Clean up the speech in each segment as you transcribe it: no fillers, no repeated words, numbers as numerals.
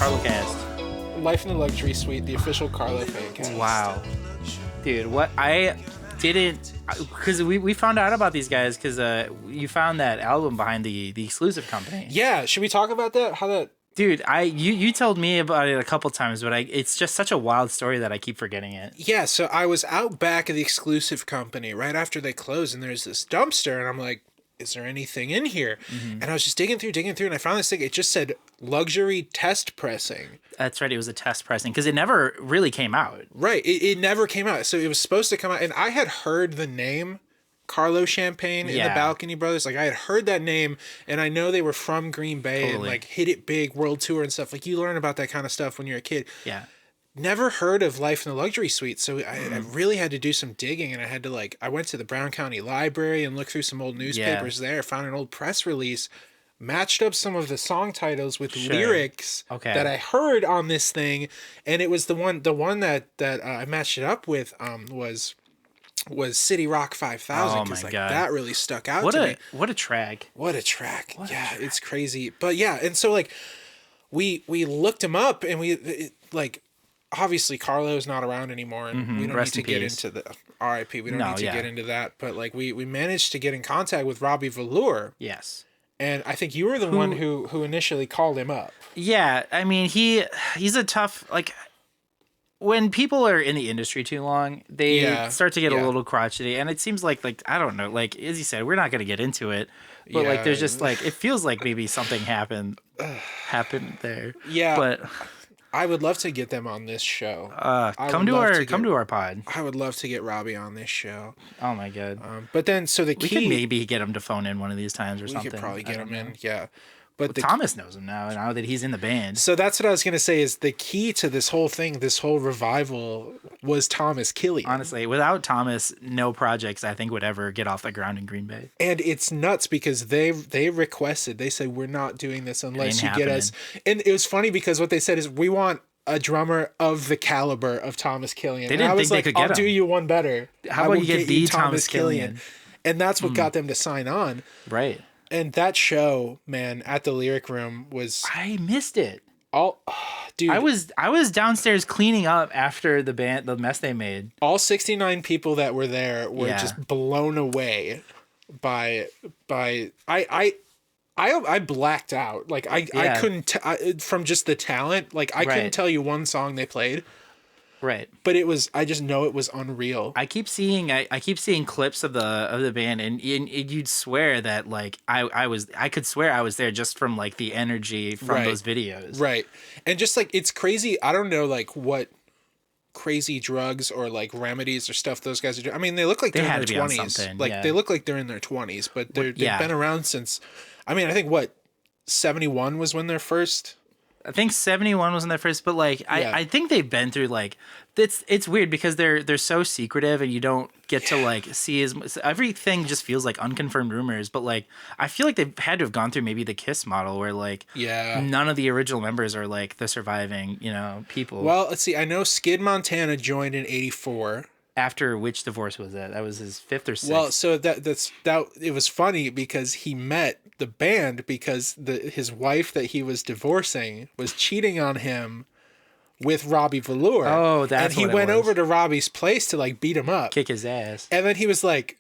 CarloCast. Life in the Luxury Suite, the official Carlo fan cast. Wow. Dude, what I didn't... Because we found out about these guys because you found that album behind the exclusive company. Yeah, should we talk about that? How that... Dude, you told me about it a couple times, but it's just such a wild story that I keep forgetting it. Yeah, so I was out back of the exclusive company right after they closed, and there's this dumpster, and I'm like, is there anything in here? Mm-hmm. And I was just digging through, and I found this thing. It just said luxury test pressing. That's right. It was a test pressing because it never really came out. Right. It never came out. So it was supposed to come out. And I had heard the name Carlo Champagne in the Balcony Brothers. Like, I had heard that name, and I know they were from Green Bay and like hit it big, world tour and stuff. Like, you learn about that kind of stuff when you're a kid. Yeah. Never heard of Life in the Luxury Suite, so I really had to do some digging, and I had to I went to the Brown County Library and looked through some old newspapers there, found an old press release, matched up some of the song titles with lyrics that I heard on this thing, and it was the one that I matched it up with was City Rock 5000, because that really stuck out to me. What a track. It's crazy. But yeah, and so we looked him up, and obviously Carlo's not around anymore, and we don't need to get into the RIP. We don't need to get into that. But we managed to get in contact with Robbie Velour. Yes. And I think you were the one who initially called him up. Yeah, I mean he's a tough, when people are in the industry too long, they start to get a little crotchety, and it seems like I don't know, as you said, we're not going to get into it, but there's just it feels like maybe something happened there. Yeah, but I would love to get them on this show. Come to our pod. I would love to get Robbie on this show. Oh my god! But then, so we could maybe get him to phone in one of these times or something. We could probably get him in. Yeah. But Thomas knows him now that he's in the band. So that's what I was going to say, is the key to this whole thing, this whole revival, was Thomas Killian. Honestly, without Thomas, no projects I think would ever get off the ground in Green Bay. And it's nuts because they requested, they said, we're not doing this unless you get us. And it was funny because what they said is, we want a drummer of the caliber of Thomas Killian. They didn't think they could get him. I'll do you one better. How about you get the Thomas Killian? And that's what got them to sign on. Right. And that show, man, at the Lyric Room was... I missed it. Dude. I was downstairs cleaning up after the mess they made. All 69 people that were there were just blown away by I blacked out. I couldn't from just the talent. I couldn't tell you one song they played. Right. But I just know it was unreal. I keep seeing clips of the band, and you'd swear that I could swear I was there just from the energy from those videos. Right. And just it's crazy. I don't know what crazy drugs or remedies or stuff those guys are doing. I mean, they look like they're in their 20s. They look like they're in their 20s, but they've been around since, I mean, I think 71 was when their first... I think 71 was in their first, but I think they've been through it's weird because they're so secretive, and you don't get to see everything just feels like unconfirmed rumors, but I feel like they've had to have gone through maybe the Kiss model where none of the original members are the surviving people. Well, let's see. I know Skid Montana joined in 84. After which divorce was that? That was his 5th or 6th. Well, so that it was funny because he met the band because his wife that he was divorcing was cheating on him with Robbie Velour. Oh, that's what it was. And he went over to Robbie's place to beat him up, kick his ass. And then he was like,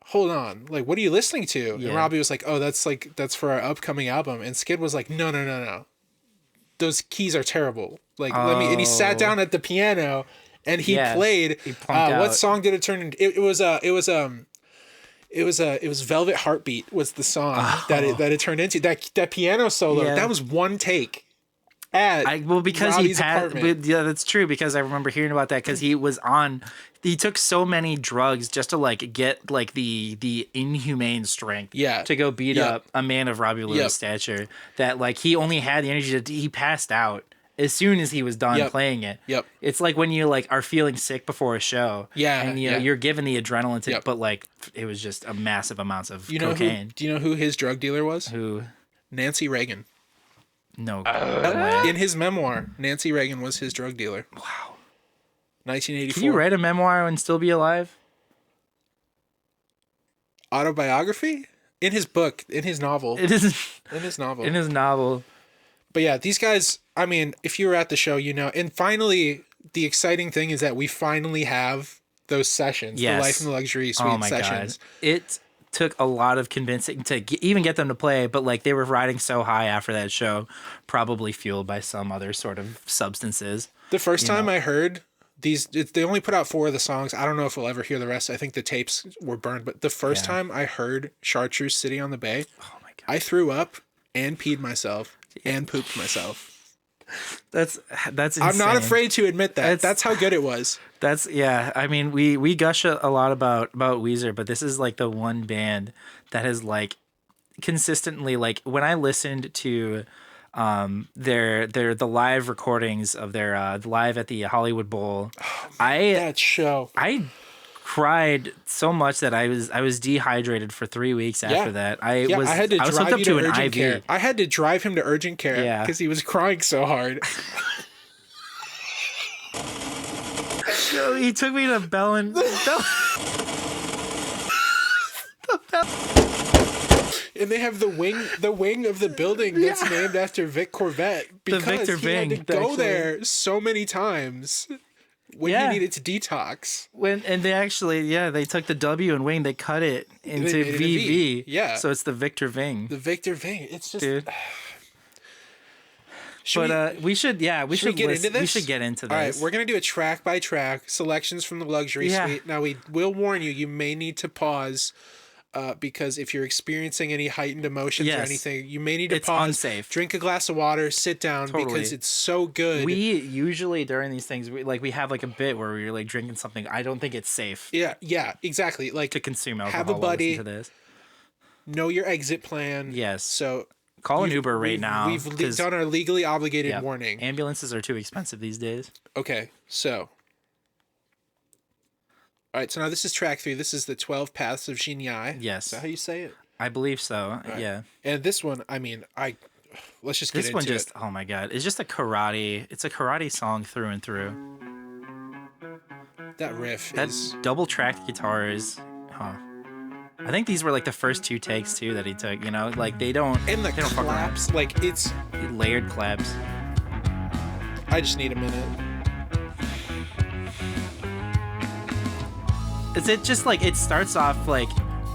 "Hold on, what are you listening to?" Yeah. And Robbie was like, "Oh, that's for our upcoming album." And Skid was like, "No. Those keys are terrible. Let me." And he sat down at the piano. And he played. What song did it turn into? It was Velvet Heartbeat was the song that it turned into. That piano solo. That was one take. Because Robbie's apartment. Yeah, that's true. Because I remember hearing about that because he took so many drugs just to get the inhumane strength to go beat up a man of Robbie Velour's stature that he only had the energy he passed out as soon as he was done playing it. Yep. It's like when you are feeling sick before a show. Yeah. And you're given the adrenaline to, but it was just a massive amounts of cocaine. Do you know who his drug dealer was? Who? Nancy Reagan. No. In his memoir, Nancy Reagan was his drug dealer. Wow. 1984. Can you write a memoir and still be alive? Autobiography? In his book, in his novel. It is in his novel. In his novel. But yeah, these guys, I mean, if you were at the show, you know. And finally, the exciting thing is that we finally have those sessions, the Life in the Luxury Suite sessions. God. It took a lot of convincing to even get them to play, but like they were riding so high after that show, probably fueled by some other sort of substances. The first time I heard these, they only put out 4 of the songs. I don't know if we'll ever hear the rest. I think the tapes were burned, but the first time I heard Chartreuse City on the Bay, oh my God, I threw up and peed myself and pooped myself. That's insane. I'm not afraid to admit that. That's how good it was. I mean, we gush a lot about Weezer, but this is like the one band that has like consistently, like when I listened to the live recordings of their live at the Hollywood Bowl, that show, I cried so much that I was dehydrated for 3 weeks after that. I had to drive hooked up to an IV. Care. I had to drive him to urgent care because he was crying so hard. So he took me to Bell and and they have the wing of the building that's named after Vic Corvette because he had to go there so many times when he needed to detox. And they actually they took the W and wing, they cut it into VV. Yeah. So it's the Victor Ving. The Victor Ving. It's just we should get into this. We should get into this. All right, we're going to do a track by track selections from the Luxury Suite. Now we will warn you, you may need to pause because if you're experiencing any heightened emotions or anything, you may need to pause. It's unsafe. Drink a glass of water, sit down because it's so good. We usually during these things we have like a bit where we're like drinking something. I don't think it's safe. Yeah, exactly. Like to consume alcohol. Have a buddy. To this. Know your exit plan. Yes. So call an Uber right now. We've done our legally obligated warning. Ambulances are too expensive these days. Okay, so. All right, so now this is track 3. This is the 12 Paths of Xinyai. Yes. Is that how you say it? I believe so. Right. Yeah. And this one, I mean, let's just get into it. Oh my God. It's just it's a karate song through and through. That riff double tracked guitar is, I think these were like the first 2 takes too that he took, you know, like they don't claps, like it's layered claps. I just need a minute. Is it just like it starts off like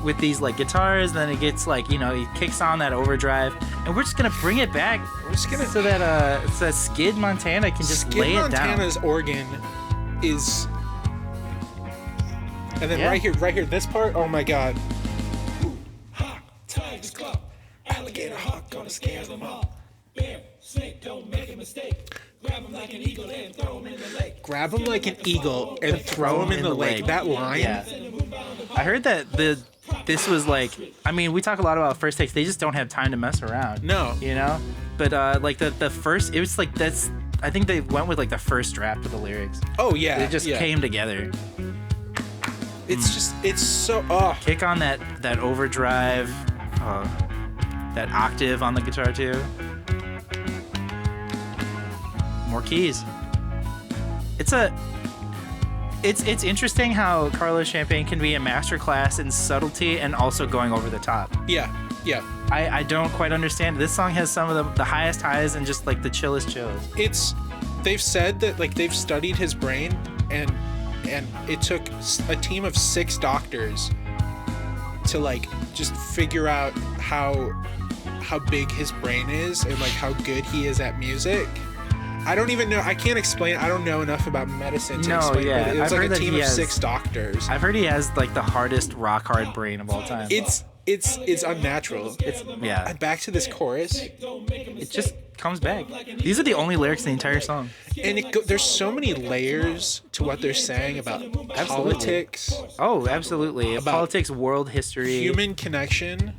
with these like guitars, then it gets like, you know, he kicks on that overdrive, and we're just gonna bring it back. We're just gonna so that Skid Montana can just lay it down. Skid Montana's organ is, and then right here, this part. Oh my God. Tigers Club, alligator hawk, gonna scare them all. Bear, snake, don't make a mistake. Grab him like an eagle and throw him in the lake. Grab him like an eagle and throw him in the lake. That line. Yeah. I heard that this was like, I mean, we talk a lot about first takes. They just don't have time to mess around. No. You know? But like the first, it was like I think they went with like the first draft of the lyrics. Oh yeah. They just came together. It's so kick on that overdrive, that octave on the guitar too. More keys. It's interesting how Carlo Champagne can be a masterclass in subtlety and also going over the top. Yeah. I don't quite understand. This song has some of the highest highs and just like the chillest chills. They've said that like they've studied his brain and it took a team of 6 doctors to like just figure out how big his brain is and like how good he is at music. I don't even know. I can't explain. I don't know enough about medicine to explain. But it was like a team of 6 doctors. I've heard he has like the hardest rock hard brain of all time. It's unnatural. And back to this chorus. It just comes back. These are the only lyrics in the entire song. And there's so many layers to what they're saying about politics. Oh, absolutely. About politics, world history, human connection,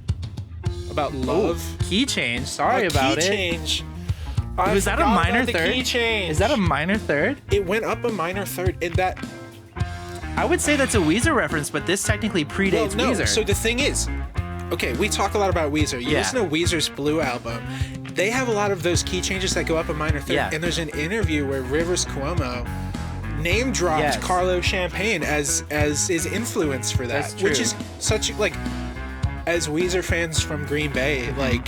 about love. Key change. Sorry about it. Key change. Was that a minor third? Is that a minor third? It went up a minor third, and that. I would say that's a Weezer reference, but this technically predates Weezer. So the thing is, okay, we talk a lot about Weezer. You listen to Weezer's Blue album. They have a lot of those key changes that go up a minor third. And there's an interview where Rivers Cuomo name dropped Carlo Champagne as his influence for that. That's true. Which is such like, as Weezer fans from Green Bay, like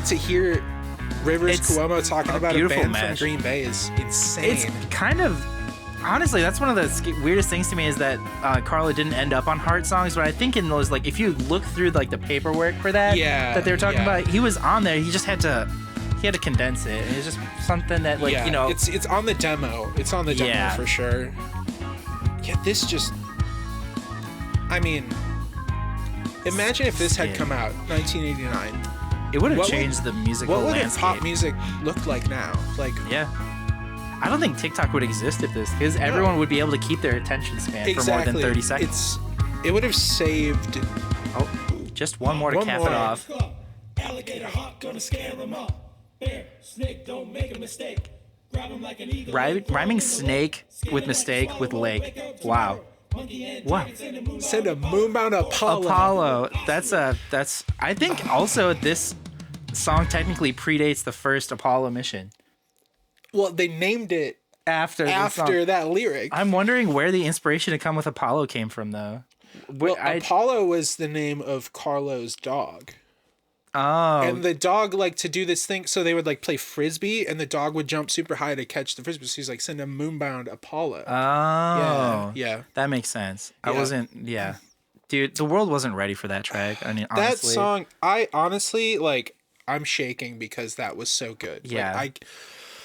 to hear Rivers Cuomo talking about a band from Green Bay is insane. It's kind of, honestly, that's one of the weirdest things to me is that Carlo didn't end up on Heart Songs, but I think in those, like, if you look through like the paperwork for that they were talking about, he was on there. He just had to condense it. And it's just something that, like, you know, it's on the demo. It's on the demo for sure. Yeah, this just, I mean, imagine if this had come out 1989. It would have changed the musical landscape. What would pop music look like now? Like, I don't think TikTok would exist if this, because everyone would be able to keep their attention span for more than 30 seconds. It would have saved. Oh, just one more to cap it off. Alligator hawk gonna scare them up. Bear, snake, don't make a mistake. Grab him like an eagle. Rhyming snake with mistake with lake. Wow. Wow. Send a moonbound Apollo. That's I think also this song technically predates the first Apollo mission. Well, they named it after that lyric. I'm wondering where the inspiration to come with Apollo came from, though. Well, Apollo was the name of Carlo's dog. Oh. And the dog liked to do this thing, so they would like play frisbee, and the dog would jump super high to catch the frisbee. So he's like, send a moonbound Apollo. Oh. Yeah. That makes sense. I wasn't, Dude, the world wasn't ready for that track. I mean, honestly. That song, I honestly, like, I'm shaking because that was so good. Yeah. Like,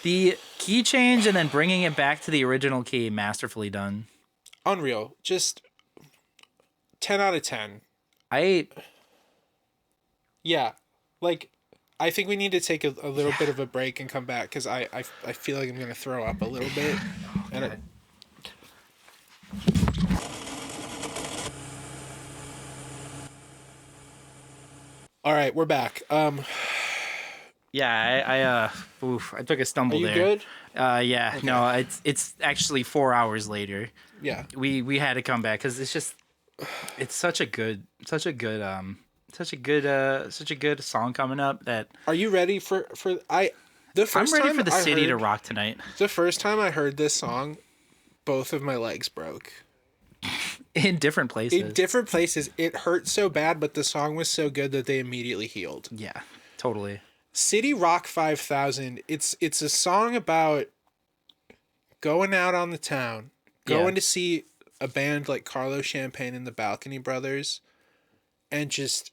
the key change and then bringing it back to the original key, masterfully done. Unreal. Just 10 out of 10. Yeah. Like, I think we need to take a little bit of a break and come back because I feel like I'm going to throw up a little bit. And all right, we're back. Yeah, I took a stumble there. Are you good? Yeah, okay. No, it's actually 4 hours later. Yeah. We had to come back because it's such a good song coming up that. Are you ready for I'm ready for the city to rock tonight. The first time I heard this song, both of my legs broke. In different places. It hurt so bad, but the song was so good that they immediately healed. Yeah, totally. City Rock 5000, it's a song about going out on the town, going to see a band like Carlo Champagne and the Balcony Brothers, and just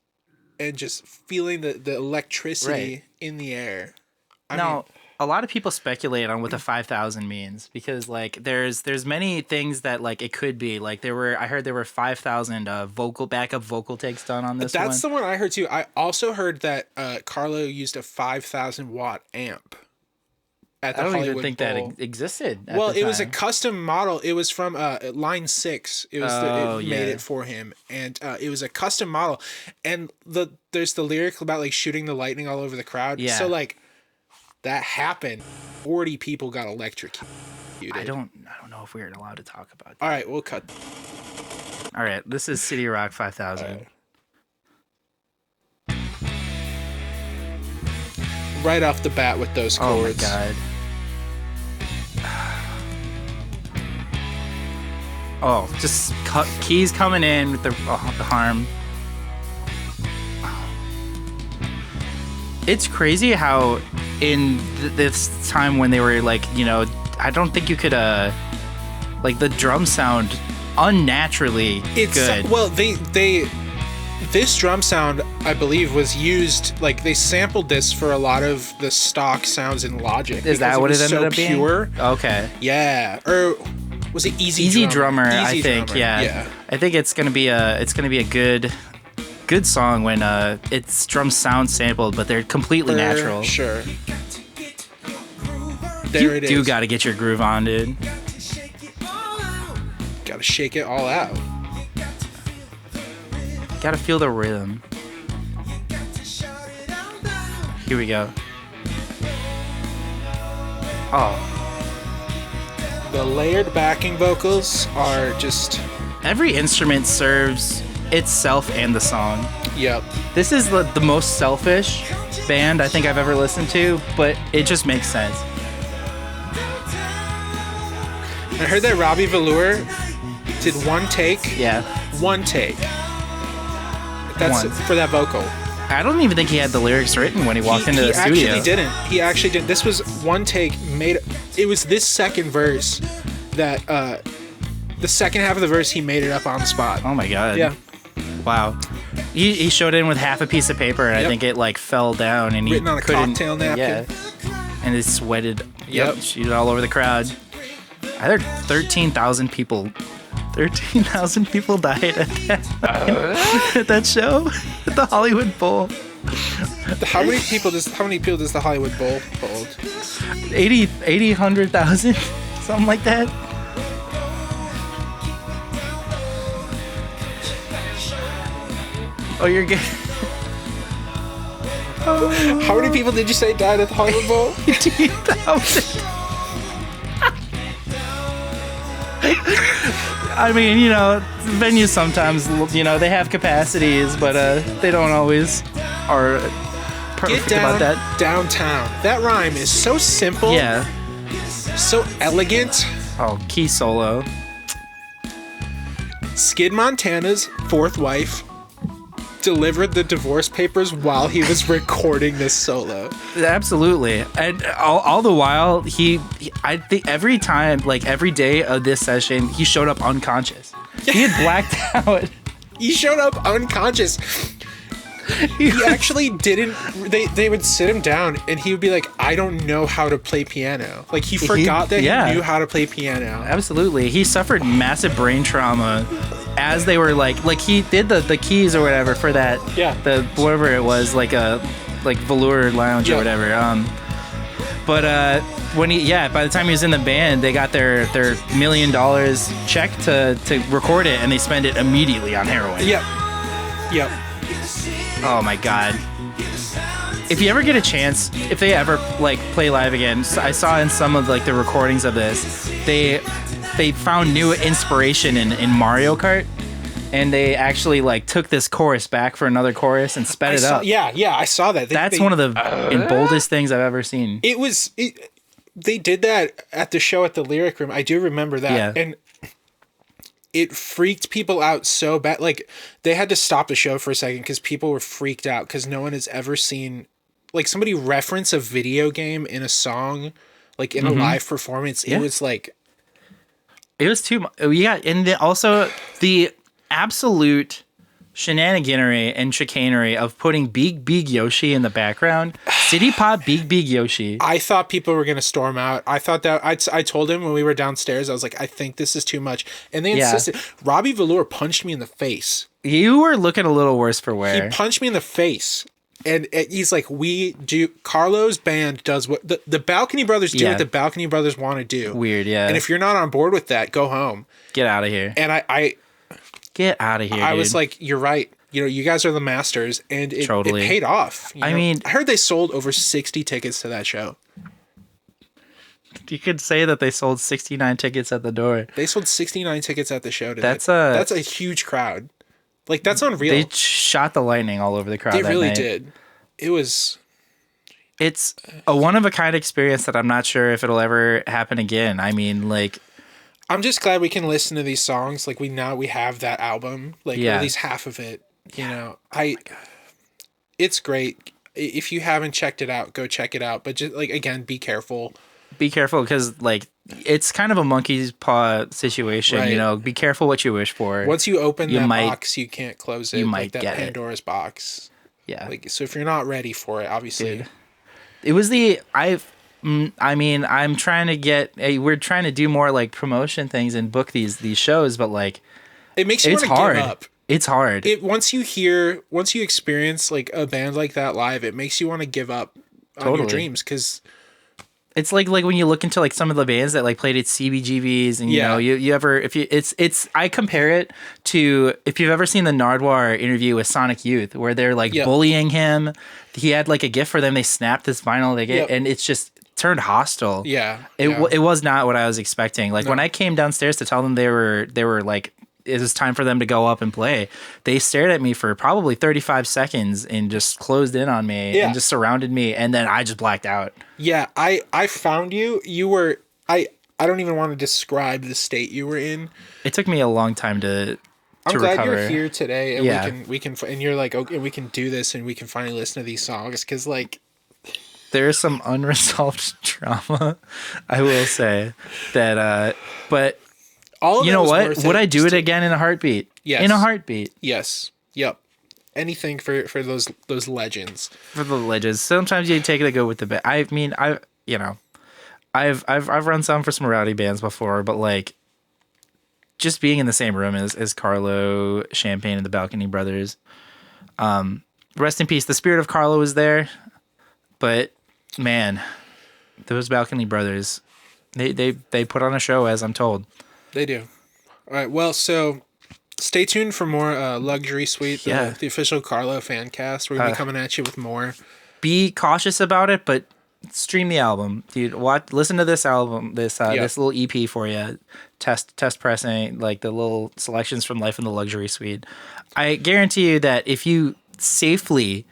feeling the electricity in the air. I mean, a lot of people speculate on what the 5,000 means because like there's many things that like it could be. Like I heard there were 5,000 backup vocal takes done on this. That's the one I heard too. I also heard that Carlo used a 5,000 watt amp at the Hollywood even think Bowl. That existed. Well, it was a custom model. It was from Line 6. It was it made it for him, and it was a custom model. And there's the lyric about like shooting the lightning all over the crowd. Yeah. So like that happened. 40 people got electrocuted. I don't know if we're allowed to talk about that. All right, we'll cut. All right, this is City Rock 5000. Right off the bat with those chords. Oh my god. Oh, just keys coming in with the harm. It's crazy how in this time when they were like, you know, I don't think you could like the drum sound unnaturally good. Well, this drum sound, I believe, was used, like, they sampled this for a lot of the stock sounds in Logic. Is that what it ended up being? Pure. Okay. Yeah. Or was it Easy Drummer? I think. Yeah. I think it's gonna be a good song when it's drum sound sampled, but they're completely natural. Sure. You do gotta get your groove on, dude. Gotta shake it all out. Gotta feel the rhythm. Here we go. Oh. The layered backing vocals are just... Every instrument serves itself and the song. Yep. This is the most selfish band I think I've ever listened to, but it just makes sense. I heard that Robbie Velour did one take. Yeah. One take. That's for that vocal. I don't even think he had the lyrics written when he walked into the studio. He actually didn't. This was one take made. It was this second verse that the second half of the verse he made it up on the spot. Oh my god. Yeah. Wow. He showed in with half a piece of paper, and I think it like fell down, and he written on a cocktail napkin. Yeah. And it sweated. Sheeted all over the crowd. I heard 13,000 people. 13,000 people died at that show at the Hollywood Bowl. How many people does the Hollywood Bowl hold? 100,000, something like that. Oh, you're good. How many people did you say died at the Hollywood Bowl? 18,000. I mean, venues sometimes, they have capacities, but they don't always are perfect about that. Downtown. That rhyme is so simple. Yeah. So elegant. Oh, key solo. Skid Montana's fourth wife delivered the divorce papers while he was recording this solo. Absolutely. And all the while, I think every time, like every day of this session, he showed up unconscious. He had blacked out. He showed up unconscious. He actually didn't. They would sit him down, and he would be like, "I don't know how to play piano." Like he forgot that he knew how to play piano. Absolutely, he suffered massive brain trauma as they were like he did the keys or whatever for that. Yeah. The whatever it was, like velour lounge or whatever. But when by the time he was in the band, they got their $1 million check to record it, and they spent it immediately on heroin. Yep. Oh my god. If you ever get a chance, if they ever play live again, I saw in some of the recordings of this, they found new inspiration in Mario Kart, and they actually took this chorus back for another chorus and sped it up. Yeah, I saw that. That's one of the boldest things I've ever seen. They did that at the show at the Lyric Room. I do remember that. Yeah. And it freaked people out so bad. They had to stop the show for a second because people were freaked out because no one has ever seen somebody reference a video game in a song, in a live performance. It was it was too much. Yeah, and also the absolute shenaniganery and chicanery of putting Big Yoshi in the background. City Pop Big Yoshi. I thought people were going to storm out. I thought that I told him when we were downstairs, I was like, I think this is too much. And they insisted. Robbie Velour punched me in the face. You were looking a little worse for wear. He punched me in the face. And he's like, Carlo's band does what the Balcony Brothers do what the Balcony Brothers want to do. Weird, yeah. And if you're not on board with that, go home. Get out of here. And I get out of here. I was like, you're right. You guys are the masters, and it paid off. I mean, I heard they sold over 60 tickets to that show. You could say that they sold 69 tickets at the door. They sold 69 tickets at the show today. That's a huge crowd. That's unreal. They shot the lightning all over the crowd. They that really night. did. It's a one of a kind experience that I'm not sure if it'll ever happen again. I mean, I'm just glad we can listen to these songs. We have that album, or at least half of it. It's great. If you haven't checked it out, go check it out. But just again, be careful. Be careful because it's kind of a monkey's paw situation. Right. Be careful what you wish for. Once you open that box, you can't close it. You might that get Pandora's box. Yeah. So if you're not ready for it, obviously. Dude. It was I'm trying to get. We're trying to do more promotion things and book these shows, but it makes you want to give up. It's hard. Once you experience a band like that live, it makes you want to give up on your dreams because it's like when you look into some of the bands that played at CBGBs and you ever I compare it to if you've ever seen the Nardwuar interview with Sonic Youth where they're bullying him. He had a gift for them. They snapped this vinyl they get and it's just turned hostile. Yeah. It was not what I was expecting. When I came downstairs to tell them they were it was time for them to go up and play, they stared at me for probably 35 seconds and just closed in on me and just surrounded me, and then I just blacked out. Yeah, I found you. You were I don't even want to describe the state you were in. It took me a long time to I'm glad recover. you're here today, and Yeah. we can, and you're like, okay, we can do this, and we can finally listen to these songs, because like, There's some unresolved trauma, I will say that. But all of you that know was what? worth Would it I do just it to- again in a heartbeat? Yes. In a heartbeat. Yes. Yep. Anything for those legends. For the legends. Sometimes you take it to go with the bit. I mean, I've run some for some rowdy bands before, but like just being in the same room as Carlo, Champagne, and the Balcony Brothers. Rest in peace. The spirit of Carlo was there, but man, those Balcony Brothers, they put on a show, as I'm told. They do. All right. Well, so stay tuned for more Luxury Suite, the official Carlo fan cast. We're gonna be coming at you with more. Be cautious about it, but stream the album, dude. Listen to this album, this little EP for you. Test pressing like the little selections from Life in the Luxury Suite. I guarantee you that if you safely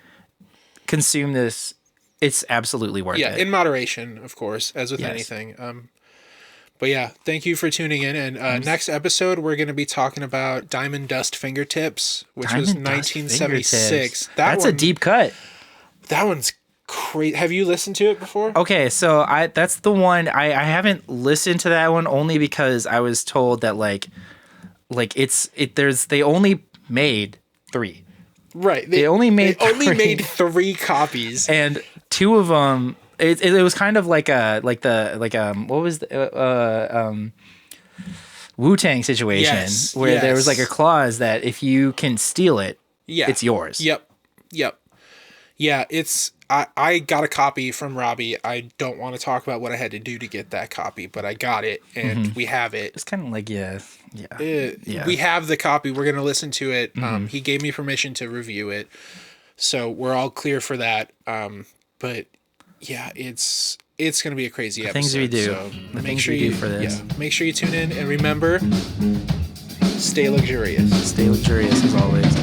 consume this, it's absolutely worth it. Yeah, in moderation, of course, as with anything. But yeah, thank you for tuning in. And next episode, we're going to be talking about Diamond Dust Fingertips, which was 1976. That's a deep cut. That one's crazy. Have you listened to it before? Okay, so that's the one I haven't listened to that one only because I was told that they only made 3. Right. They only made made 3 copies, and 2 of them. It was kind of like what was the Wu-Tang situation where there was like a clause that if you can steal it, it's yours. Yep. Yeah, I got a copy from Robbie. I don't want to talk about what I had to do to get that copy, but I got it, and we have it. It's kind of like we have the copy. We're gonna listen to it. He gave me permission to review it, so we're all clear for that. But yeah, it's gonna be a crazy episode. Things we do. So the things we do for this. Yeah, make sure you tune in, and remember, stay luxurious. Stay luxurious as always.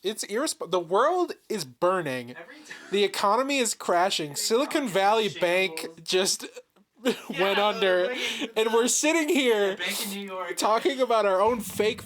It's the world is burning. The economy is crashing. Silicon Valley Bank just went under. And we're sitting here talking about our own fake